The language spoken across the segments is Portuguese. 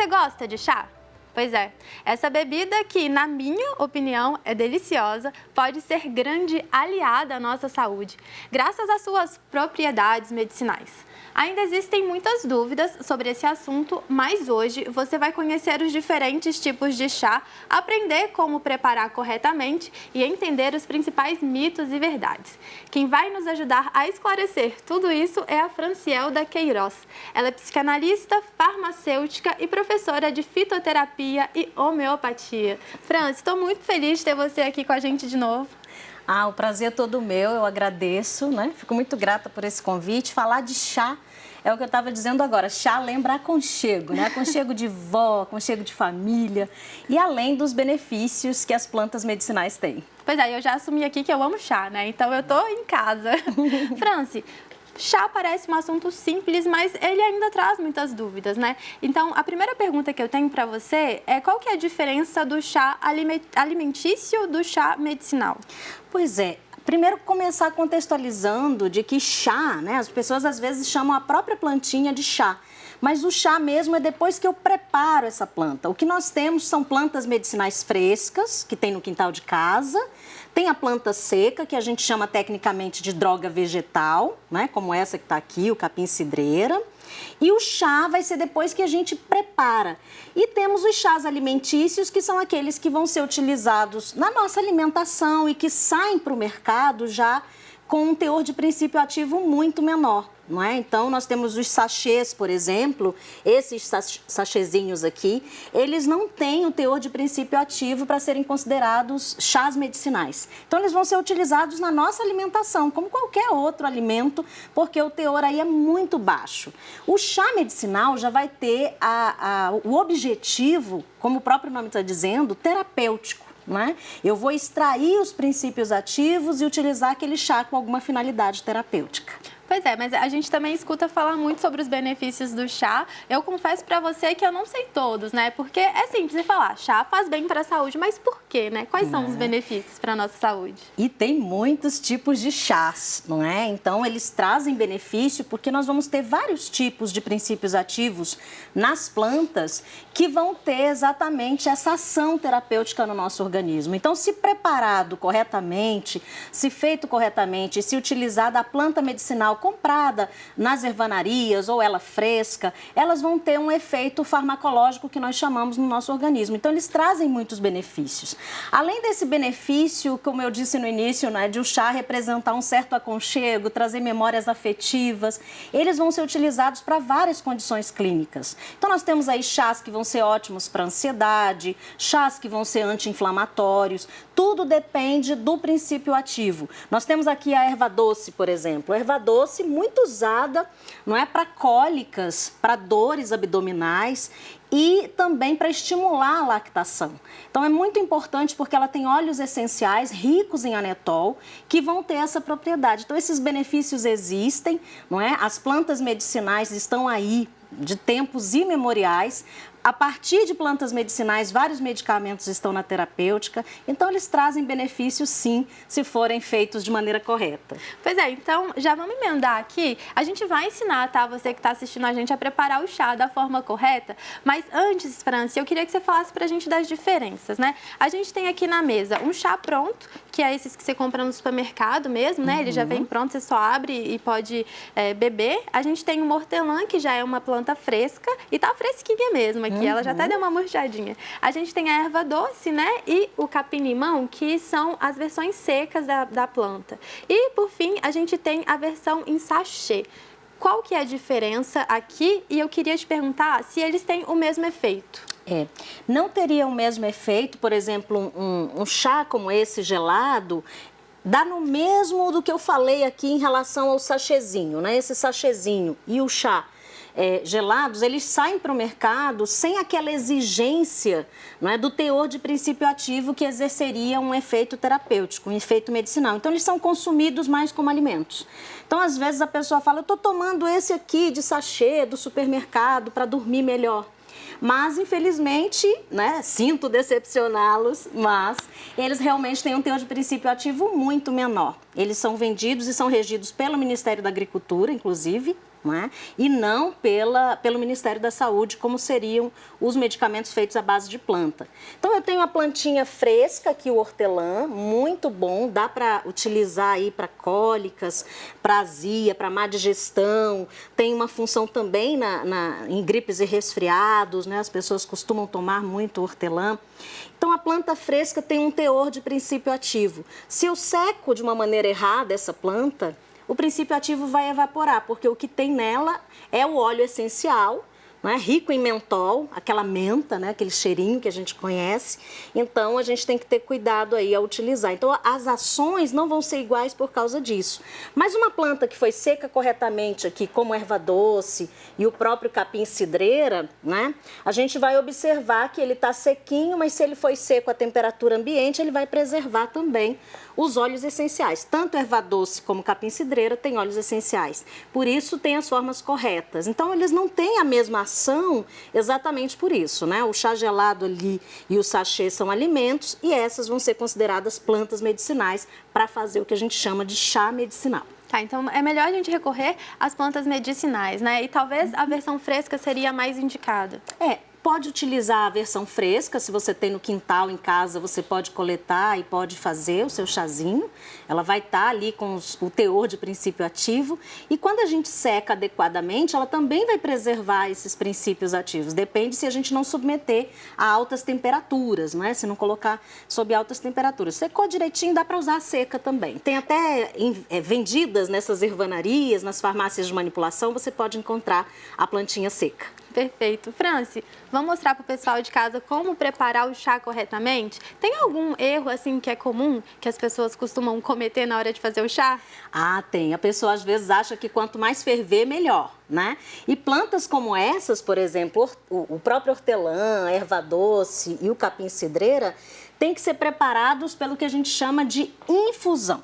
Você gosta de chá? Pois é, essa bebida que, na minha opinião, é deliciosa, pode ser grande aliada à nossa saúde, graças às suas propriedades medicinais. Ainda existem muitas dúvidas sobre esse assunto, mas hoje você vai conhecer os diferentes tipos de chá, aprender como preparar corretamente e entender os principais mitos e verdades. Quem vai nos ajudar a esclarecer tudo isso é a Francielda Queiroz. Ela é psicanalista, farmacêutica e professora de fitoterapia e homeopatia. Franci, estou muito feliz de ter você aqui com a gente de novo. O prazer é todo meu, eu agradeço, né? Fico muito grata por esse convite. Falar de chá é o que eu estava dizendo agora, chá lembra aconchego, né? Aconchego de vó, aconchego de família e além dos benefícios que as plantas medicinais têm. Pois é, eu já assumi aqui que eu amo chá, né? Então eu tô em casa. Franci, chá parece um assunto simples, mas ele ainda traz muitas dúvidas, né? Então, a primeira pergunta que eu tenho para você é qual que é a diferença do chá alimentício do chá medicinal? Pois é. Primeiro, começar contextualizando de que chá, né? As pessoas às vezes chamam a própria plantinha de chá. Mas o chá mesmo é depois que eu preparo essa planta. O que nós temos são plantas medicinais frescas, que tem no quintal de casa. Tem a planta seca, que a gente chama tecnicamente de droga vegetal, né? Como essa que está aqui, o capim-cidreira. E o chá vai ser depois que a gente prepara. E temos os chás alimentícios, que são aqueles que vão ser utilizados na nossa alimentação e que saem para o mercado já com um teor de princípio ativo muito menor, não é? Então, nós temos os sachês, por exemplo, esses sachêzinhos aqui, eles não têm o teor de princípio ativo para serem considerados chás medicinais. Então, eles vão ser utilizados na nossa alimentação, como qualquer outro alimento, porque o teor aí é muito baixo. O chá medicinal já vai ter o objetivo, como o próprio nome está dizendo, terapêutico. Né? Eu vou extrair os princípios ativos e utilizar aquele chá com alguma finalidade terapêutica. Pois é, mas a gente também escuta falar muito sobre os benefícios do chá. Eu confesso pra você que eu não sei todos, né? Porque é simples de falar, chá faz bem para a saúde, mas por quê, né? Quais são os benefícios para a nossa saúde? E tem muitos tipos de chás, não é? Então, eles trazem benefício porque nós vamos ter vários tipos de princípios ativos nas plantas que vão ter exatamente essa ação terapêutica no nosso organismo. Então, se preparado corretamente, se feito corretamente, se utilizada a planta medicinal comprada nas ervanarias ou ela fresca, elas vão ter um efeito farmacológico que nós chamamos no nosso organismo. Então, eles trazem muitos benefícios. Além desse benefício, como eu disse no início, né, de o chá representar um certo aconchego, trazer memórias afetivas, eles vão ser utilizados para várias condições clínicas. Então, nós temos aí chás que vão ser ótimos para ansiedade, chás que vão ser anti-inflamatórios, tudo depende do princípio ativo. Nós temos aqui a erva doce, por exemplo. A erva doce muito usada, não é, para cólicas, para dores abdominais e também para estimular a lactação. Então, é muito importante porque ela tem óleos essenciais ricos em anetol que vão ter essa propriedade. Então, esses benefícios existem, não é? As plantas medicinais estão aí de tempos imemoriais. A partir de plantas medicinais, vários medicamentos estão na terapêutica, então eles trazem benefícios sim, se forem feitos de maneira correta. Pois é, então já vamos emendar aqui, a gente vai ensinar, tá, você que está assistindo a gente a preparar o chá da forma correta, mas antes, Franci, eu queria que você falasse pra gente das diferenças, né? A gente tem aqui na mesa um chá pronto, que é esses que você compra no supermercado mesmo, né? Ele já vem pronto, você só abre e pode beber. A gente tem o hortelã, que já é uma planta fresca e tá fresquinha mesmo aqui. Ela já até deu uma murchadinha. A gente tem a erva doce, né? E o capim-limão, que são as versões secas da planta. E, por fim, a gente tem a versão em sachê. Qual que é a diferença aqui? E eu queria te perguntar se eles têm o mesmo efeito. Não teria o mesmo efeito, por exemplo, um chá como esse gelado, dá no mesmo do que eu falei aqui em relação ao sachêzinho, né? Esse sachêzinho e o chá gelados, eles saem para o mercado sem aquela exigência, não é, do teor de princípio ativo que exerceria um efeito terapêutico, um efeito medicinal. Então, eles são consumidos mais como alimentos. Então, às vezes, a pessoa fala, eu estou tomando esse aqui de sachê do supermercado para dormir melhor. Mas, infelizmente, né, sinto decepcioná-los, mas eles realmente têm um teor de princípio ativo muito menor. Eles são vendidos e são regidos pelo Ministério da Agricultura, inclusive, não é? E não pelo Ministério da Saúde, como seriam os medicamentos feitos à base de planta. Então, eu tenho a plantinha fresca aqui, o hortelã, muito bom, dá para utilizar aí para cólicas, para azia, para má digestão, tem uma função também em gripes e resfriados, né? As pessoas costumam tomar muito hortelã. Então, a planta fresca tem um teor de princípio ativo. Se eu seco de uma maneira errada essa planta, o princípio ativo vai evaporar, porque o que tem nela é o óleo essencial, né, rico em mentol, aquela menta, né, aquele cheirinho que a gente conhece. Então, a gente tem que ter cuidado aí ao utilizar. Então, as ações não vão ser iguais por causa disso. Mas uma planta que foi seca corretamente aqui, como erva doce e o próprio capim-cidreira, né, a gente vai observar que ele está sequinho, mas se ele foi seco à temperatura ambiente, ele vai preservar também os óleos essenciais. Tanto erva doce como capim-cidreira tem óleos essenciais. Por isso, tem as formas corretas. Então, eles não têm a mesma ação exatamente por isso, né? O chá gelado ali e o sachê são alimentos e essas vão ser consideradas plantas medicinais para fazer o que a gente chama de chá medicinal. Tá, então é melhor a gente recorrer às plantas medicinais, né? E talvez a versão fresca seria mais indicada. Pode utilizar a versão fresca, se você tem no quintal em casa, você pode coletar e pode fazer o seu chazinho. Ela vai estar ali com o teor de princípio ativo. E quando a gente seca adequadamente, ela também vai preservar esses princípios ativos. Depende se a gente não submeter a altas temperaturas, não é? Se não colocar sob altas temperaturas. Secou direitinho, dá para usar a seca também. Tem até vendidas nessas ervanarias, nas farmácias de manipulação, você pode encontrar a plantinha seca. Perfeito. Franci, vamos mostrar para o pessoal de casa como preparar o chá corretamente? Tem algum erro, assim, que é comum, que as pessoas costumam cometer na hora de fazer o chá? Tem. A pessoa, às vezes, acha que quanto mais ferver, melhor, né? E plantas como essas, por exemplo, o próprio hortelã, a erva doce e o capim-cidreira, têm que ser preparados pelo que a gente chama de infusão.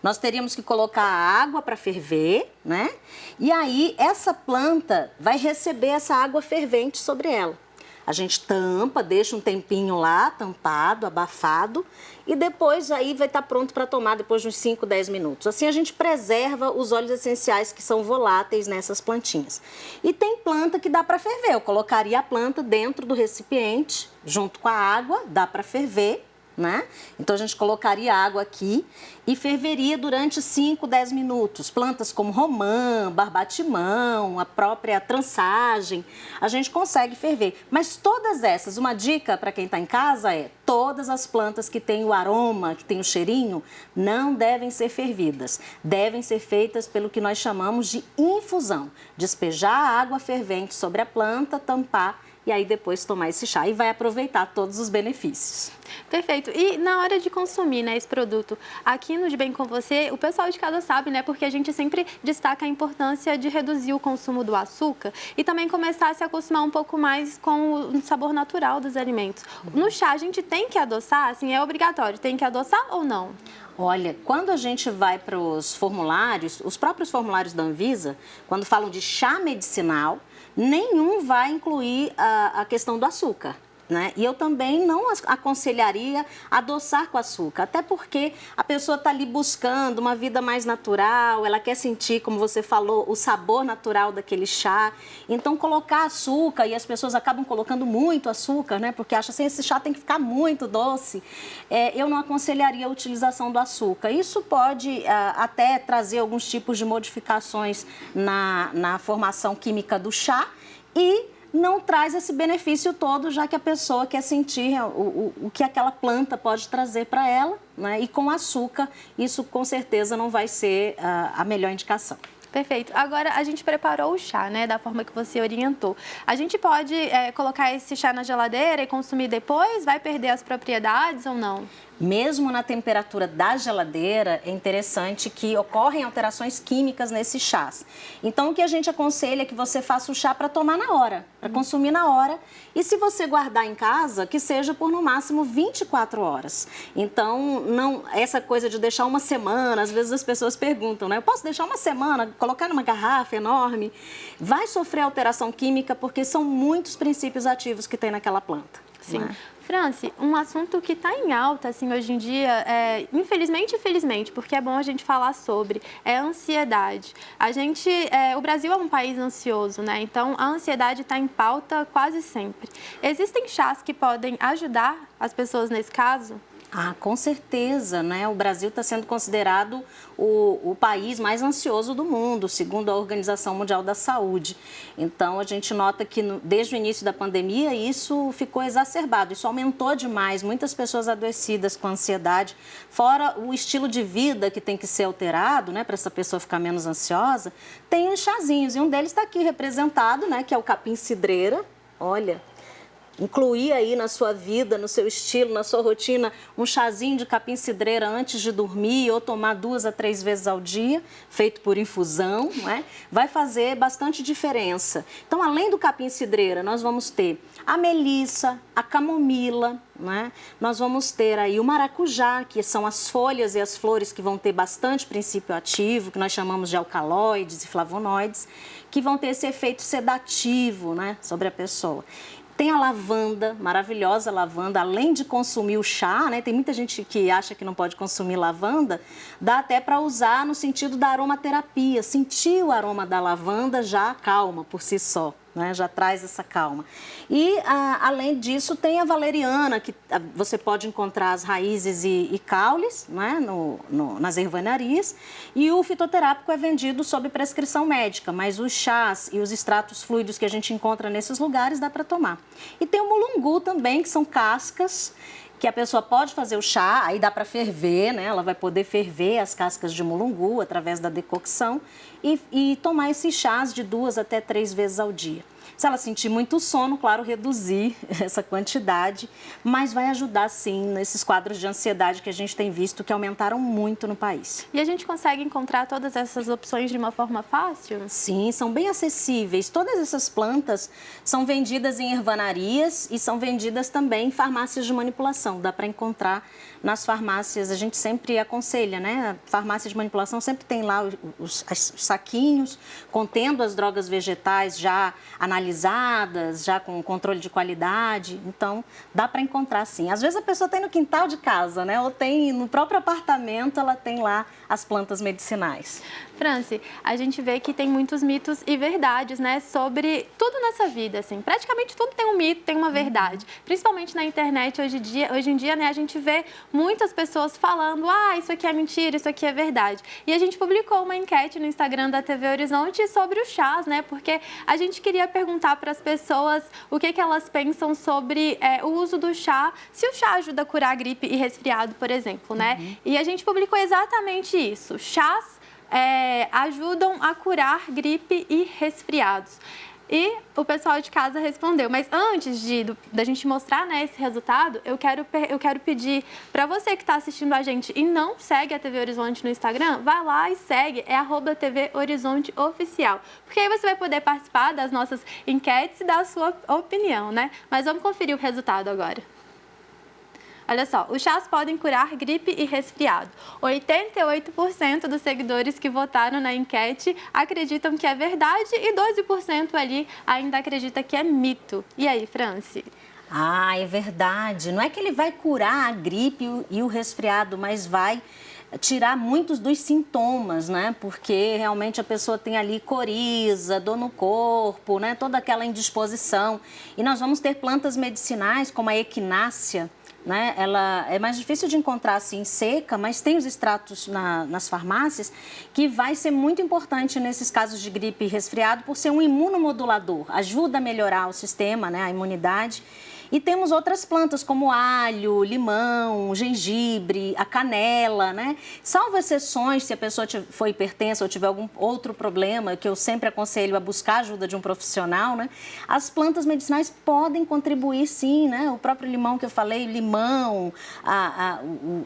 Nós teríamos que colocar a água para ferver, né? E aí essa planta vai receber essa água fervente sobre ela. A gente tampa, deixa um tempinho lá, tampado, abafado, e depois aí vai estar pronto para tomar depois de uns 5, 10 minutos. Assim a gente preserva os óleos essenciais que são voláteis nessas plantinhas. E tem planta que dá para ferver. Eu colocaria a planta dentro do recipiente, junto com a água, dá para ferver, né? Então a gente colocaria água aqui e ferveria durante 5, 10 minutos. Plantas como romã, barbatimão, a própria trançagem, a gente consegue ferver. Mas todas essas, uma dica para quem está em casa é: todas as plantas que têm o aroma, que têm o cheirinho, não devem ser fervidas. Devem ser feitas pelo que nós chamamos de infusão. Despejar a água fervente sobre a planta, tampar e aí depois tomar esse chá e vai aproveitar todos os benefícios. Perfeito. E na hora de consumir, né, esse produto, aqui no De Bem Com Você, o pessoal de casa sabe, né, porque a gente sempre destaca a importância de reduzir o consumo do açúcar e também começar a se acostumar um pouco mais com o sabor natural dos alimentos. No chá, a gente tem que adoçar, assim, é obrigatório, tem que adoçar ou não? Olha, quando a gente vai para os formulários, os próprios formulários da Anvisa, quando falam de chá medicinal, nenhum vai incluir a questão do açúcar, né? E eu também não aconselharia adoçar com açúcar, até porque a pessoa está ali buscando uma vida mais natural, ela quer sentir, como você falou, o sabor natural daquele chá. Então, colocar açúcar, e as pessoas acabam colocando muito açúcar, né? Porque acham assim, esse chá tem que ficar muito doce. Eu não aconselharia a utilização do açúcar. Isso pode até trazer alguns tipos de modificações na formação química do chá e não traz esse benefício todo, já que a pessoa quer sentir o que aquela planta pode trazer para ela, né? E com açúcar, isso com certeza não vai ser a melhor indicação. Perfeito. Agora, a gente preparou o chá, né, da forma que você orientou. A gente pode colocar esse chá na geladeira e consumir depois? Vai perder as propriedades ou não? Mesmo na temperatura da geladeira, é interessante que ocorrem alterações químicas nesses chás. Então, o que a gente aconselha é que você faça o chá para tomar na hora, para consumir na hora. E se você guardar em casa, que seja por no máximo 24 horas. Então, não essa coisa de deixar uma semana, às vezes as pessoas perguntam, né? Eu posso deixar uma semana? colocar numa garrafa enorme, vai sofrer alteração química porque são muitos princípios ativos que tem naquela planta. Sim. Né? Franci, um assunto que está em alta, assim, hoje em dia, infelizmente e felizmente, porque é bom a gente falar sobre, é a ansiedade. O Brasil é um país ansioso, né? Então, a ansiedade está em pauta quase sempre. Existem chás que podem ajudar as pessoas nesse caso? Ah, com certeza, né? O Brasil está sendo considerado o país mais ansioso do mundo, segundo a Organização Mundial da Saúde. Então, a gente nota que desde o início da pandemia isso ficou exacerbado, isso aumentou demais, muitas pessoas adoecidas com ansiedade, fora o estilo de vida que tem que ser alterado, né, para essa pessoa ficar menos ansiosa, tem uns chazinhos, e um deles está aqui representado, né, que é o capim-cidreira, olha. Incluir aí na sua vida, no seu estilo, na sua rotina, um chazinho de capim-cidreira antes de dormir ou tomar 2 a 3 vezes ao dia, feito por infusão, né? Vai fazer bastante diferença. Então, além do capim-cidreira, nós vamos ter a melissa, a camomila, né? Nós vamos ter aí o maracujá, que são as folhas e as flores que vão ter bastante princípio ativo, que nós chamamos de alcaloides e flavonoides, que vão ter esse efeito sedativo, né, sobre a pessoa. Tem a lavanda, maravilhosa lavanda, além de consumir o chá, né? Tem muita gente que acha que não pode consumir lavanda, dá até para usar no sentido da aromaterapia. Sentir o aroma da lavanda já acalma por si só, né? Já traz essa calma. E, além disso, tem a valeriana, que você pode encontrar as raízes e caules, né? Nas ervanarias. E o fitoterápico é vendido sob prescrição médica, mas os chás e os extratos fluidos que a gente encontra nesses lugares dá para tomar. E tem o mulungu também, que são cascas, que a pessoa pode fazer o chá, aí dá para ferver, né? Ela vai poder ferver as cascas de mulungu através da decocção e tomar esses chás de 2 até 3 vezes ao dia. Se ela sentir muito sono, claro, reduzir essa quantidade, mas vai ajudar sim nesses quadros de ansiedade que a gente tem visto que aumentaram muito no país. E a gente consegue encontrar todas essas opções de uma forma fácil? Sim, são bem acessíveis. Todas essas plantas são vendidas em ervanarias e são vendidas também em farmácias de manipulação. Dá para encontrar nas farmácias, a gente sempre aconselha, né? Farmácias de manipulação sempre tem lá os saquinhos contendo as drogas vegetais já analisadas, já com controle de qualidade. Então, dá para encontrar sim. Às vezes a pessoa tem no quintal de casa, né? Ou tem no próprio apartamento, ela tem lá as plantas medicinais. Franci, a gente vê que tem muitos mitos e verdades, né? Sobre tudo nessa vida, assim. Praticamente tudo tem um mito, tem uma verdade. Principalmente na internet hoje em dia, né? A gente vê muitas pessoas falando, isso aqui é mentira, isso aqui é verdade. E a gente publicou uma enquete no Instagram da TV Horizonte sobre os chás, né? Porque a gente queria perguntar para as pessoas o que elas pensam sobre o uso do chá, se o chá ajuda a curar gripe e resfriado, por exemplo, né? E a gente publicou exatamente isso. Chás ajudam a curar gripe e resfriados. E o pessoal de casa respondeu. Mas antes da gente mostrar, né, esse resultado, eu quero pedir para você que está assistindo a gente e não segue a TV Horizonte no Instagram, vai lá e segue, é @TV Horizonte Oficial. Porque aí você vai poder participar das nossas enquetes e dar a sua opinião, né? Mas vamos conferir o resultado agora. Olha só, os chás podem curar gripe e resfriado. 88% dos seguidores que votaram na enquete acreditam que é verdade e 12% ali ainda acredita que é mito. E aí, Franci? É verdade. Não é que ele vai curar a gripe e o resfriado, mas vai tirar muitos dos sintomas, né? Porque realmente a pessoa tem ali coriza, dor no corpo, né? Toda aquela indisposição. E nós vamos ter plantas medicinais como a equinácea, né? Ela é mais difícil de encontrar assim seca, mas tem os extratos nas farmácias que vai ser muito importante nesses casos de gripe e resfriado por ser um imunomodulador, ajuda a melhorar o sistema, né? A imunidade. E temos outras plantas como alho, limão, gengibre, a canela, né? Salvo exceções, se a pessoa for hipertensa ou tiver algum outro problema, que eu sempre aconselho a buscar a ajuda de um profissional, né? As plantas medicinais podem contribuir sim, né? O próprio limão que eu falei, limão,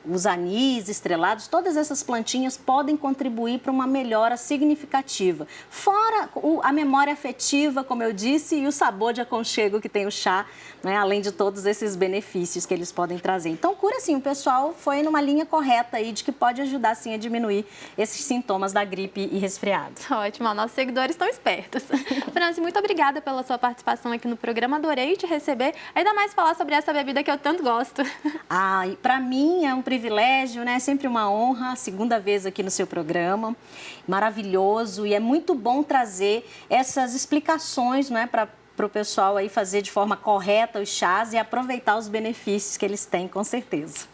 os anis estrelados, todas essas plantinhas podem contribuir para uma melhora significativa. Fora a memória afetiva, como eu disse, e o sabor de aconchego que tem o chá, né? Além além de todos esses benefícios que eles podem trazer. Então, cura sim, o pessoal foi numa linha correta aí de que pode ajudar sim a diminuir esses sintomas da gripe e resfriado. Ótimo, nossos seguidores estão espertos. Franci, muito obrigada pela sua participação aqui no programa, adorei te receber, ainda mais falar sobre essa bebida que eu tanto gosto. Ah, e para mim é um privilégio, né? Sempre uma honra, a segunda vez aqui no seu programa, maravilhoso, e é muito bom trazer essas explicações, não é, para o pessoal aí fazer de forma correta os chás e aproveitar os benefícios que eles têm, com certeza.